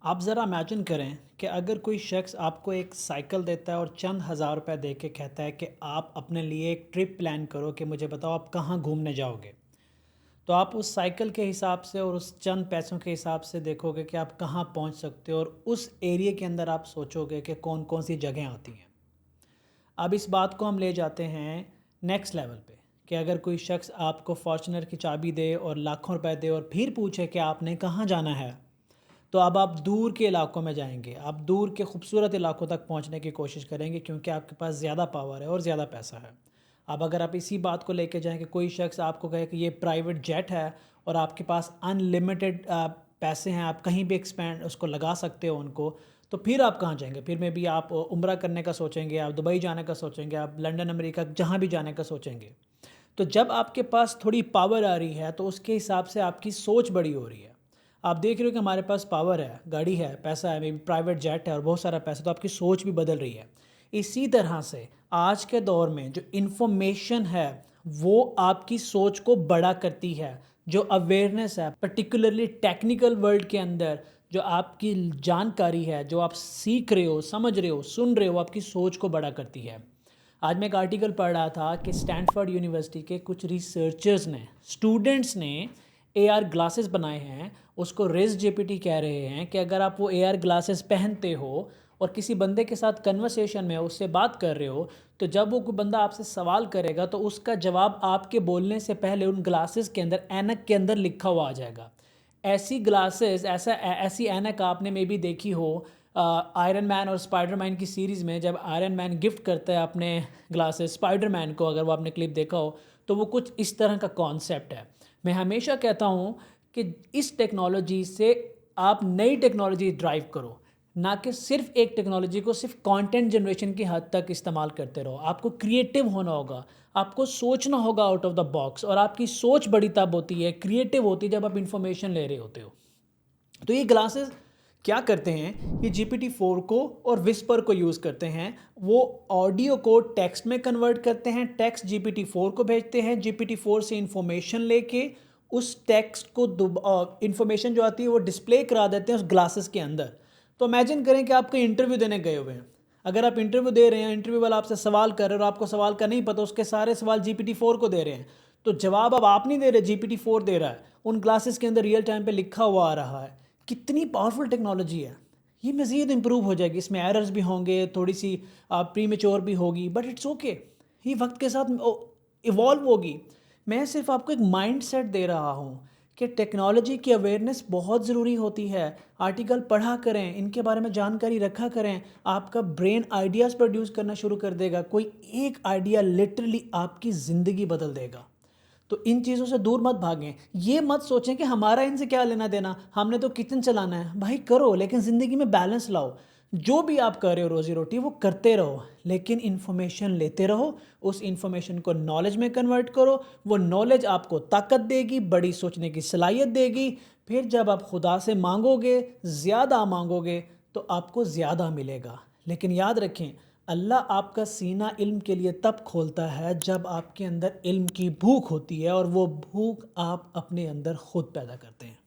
आप ज़रा इमेजिन करें कि अगर कोई शख्स आपको एक साइकिल देता है और चंद हज़ार रुपए दे के कहता है कि आप अपने लिए एक ट्रिप प्लान करो कि मुझे बताओ आप कहाँ घूमने जाओगे। तो आप उस साइकिल के हिसाब से और उस चंद पैसों के हिसाब से देखोगे कि आप कहाँ पहुँच सकते हो और उस एरिया के अंदर आप सोचोगे कि कौन कौन सी जगह आती हैं। अब इस बात को हम ले जाते हैं नेक्स्ट लेवल पे कि अगर कोई शख्स आपको फॉर्च्यूनर की चाबी दे और लाखों रुपए दे और फिर पूछे कि आपने कहाँ जाना है, तो अब आप दूर के इलाकों में जाएंगे, आप दूर के खूबसूरत इलाकों तक पहुंचने की कोशिश करेंगे क्योंकि आपके पास ज़्यादा पावर है और ज़्यादा पैसा है। अब अगर आप इसी बात को लेके जाएं कि कोई शख्स आपको कहे कि ये प्राइवेट जेट है और आपके पास अनलिमिटेड पैसे हैं, आप कहीं भी एक्सपेंड उसको लगा सकते हो उनको, तो फिर आप कहाँ जाएंगे? फिर में भी आप उम्रा करने का सोचेंगे, आप दुबई जाने का सोचेंगे, आप लंदन अमेरिका जहाँ भी जाने का सोचेंगे। तो जब आपके पास थोड़ी पावर आ रही है तो उसके हिसाब से आपकी सोच बड़ी हो रही है। आप देख रहे हो कि हमारे पास पावर है, गाड़ी है, पैसा है, मे बी प्राइवेट जेट है और बहुत सारा पैसा, तो आपकी सोच भी बदल रही है। इसी तरह से आज के दौर में जो इन्फॉर्मेशन है वो आपकी सोच को बड़ा करती है। जो अवेयरनेस है पर्टिकुलरली टेक्निकल वर्ल्ड के अंदर, जो आपकी जानकारी है, जो आप सीख रहे हो, समझ रहे हो, सुन रहे हो, आपकी सोच को बड़ा करती है। आज मैं एक आर्टिकल पढ़ रहा था कि स्टैनफोर्ड यूनिवर्सिटी के कुछ रिसर्चर्स ने, स्टूडेंट्स ने एआर ग्लासेस बनाए हैं। उसको रेस जेपीटी कह रहे हैं कि अगर आप वो एआर ग्लासेस पहनते हो और किसी बंदे के साथ कन्वर्सेशन में उससे बात कर रहे हो, तो जब वो कोई बंदा आपसे सवाल करेगा तो उसका जवाब आपके बोलने से पहले उन ग्लासेस के अंदर, ऐनक के अंदर लिखा हुआ आ जाएगा। ऐसी ग्लासेस, ऐसी ऐनक आपने मे बी देखी हो आयरन मैन और स्पाइडरमैन की सीरीज़ में, जब आयरन मैन गिफ्ट करता है अपने ग्लासेस स्पाइडरमैन को, अगर वो आपने क्लिप देखा हो तो वो कुछ इस तरह का कॉन्सेप्ट है। मैं हमेशा कहता हूँ कि इस टेक्नोलॉजी से आप नई टेक्नोलॉजी ड्राइव करो, ना कि सिर्फ एक टेक्नोलॉजी को सिर्फ कंटेंट जनरेशन की हद तक इस्तेमाल करते रहो। आपको क्रिएटिव होना होगा, आपको सोचना होगा आउट ऑफ द बॉक्स, और आपकी सोच बड़ी तब होती है, क्रिएटिव होती है, जब आप इंफॉर्मेशन ले रहे होते हो। तो ये ग्लासेस क्या करते हैं, ये GPT-4 को और विस्पर को यूज़ करते हैं। वो ऑडियो को टेक्स्ट में कन्वर्ट करते हैं, टेक्स्ट GPT-4 को भेजते हैं, GPT-4 से इंफॉर्मेशन लेके उस टेक्स्ट को इंफॉर्मेशन जो आती है वो डिस्प्ले करा देते हैं उस ग्लासेस के अंदर। तो इमेजिन करें कि आप कोई इंटरव्यू देने गए हुए हैं। अगर आप इंटरव्यू दे रहे हैं, इंटरव्यू वाला आपसे सवाल कर रहे हैं और आपको सवाल का नहीं पता, उसके सारे सवाल GPT-4 को दे रहे हैं, तो जवाब अब आप नहीं दे रहे, GPT-4 दे रहा है। उन ग्लासेस के अंदर रियल टाइम पे लिखा हुआ आ रहा है। कितनी पावरफुल टेक्नोलॉजी है। ये मज़ीद इम्प्रूव हो जाएगी, इसमें एरर्स भी होंगे, थोड़ी सी प्रीमेच्योर भी होगी, बट इट्स ओके। ये वक्त के साथ इवॉल्व होगी। मैं सिर्फ आपको एक माइंड सेट दे रहा हूँ कि टेक्नोलॉजी की अवेयरनेस बहुत ज़रूरी होती है। आर्टिकल पढ़ा करें, इनके बारे में जानकारी रखा करें। आपका ब्रेन आइडियाज़ प्रोड्यूस करना शुरू कर देगा। कोई एक आइडिया लिटरली आपकी ज़िंदगी बदल देगा। तो इन चीज़ों से दूर मत भागें। ये मत सोचें कि हमारा इनसे क्या लेना देना, हमने तो किचन चलाना है। भाई करो, लेकिन ज़िंदगी में बैलेंस लाओ। जो भी आप कर रहे हो रोज़ी रोटी, वो करते रहो, लेकिन इन्फॉर्मेशन लेते रहो। उस इन्फॉर्मेशन को नॉलेज में कन्वर्ट करो। वो नॉलेज आपको ताकत देगी, बड़ी सोचने की सलाहियत देगी। फिर जब आप खुदा से मांगोगे, ज़्यादा मांगोगे, तो आपको ज़्यादा मिलेगा। लेकिन याद रखें, अल्लाह आपका सीना इल्म के लिए तब खोलता है जब आपके अंदर इल्म की भूख होती है, और वो भूख आप अपने अंदर खुद पैदा करते हैं।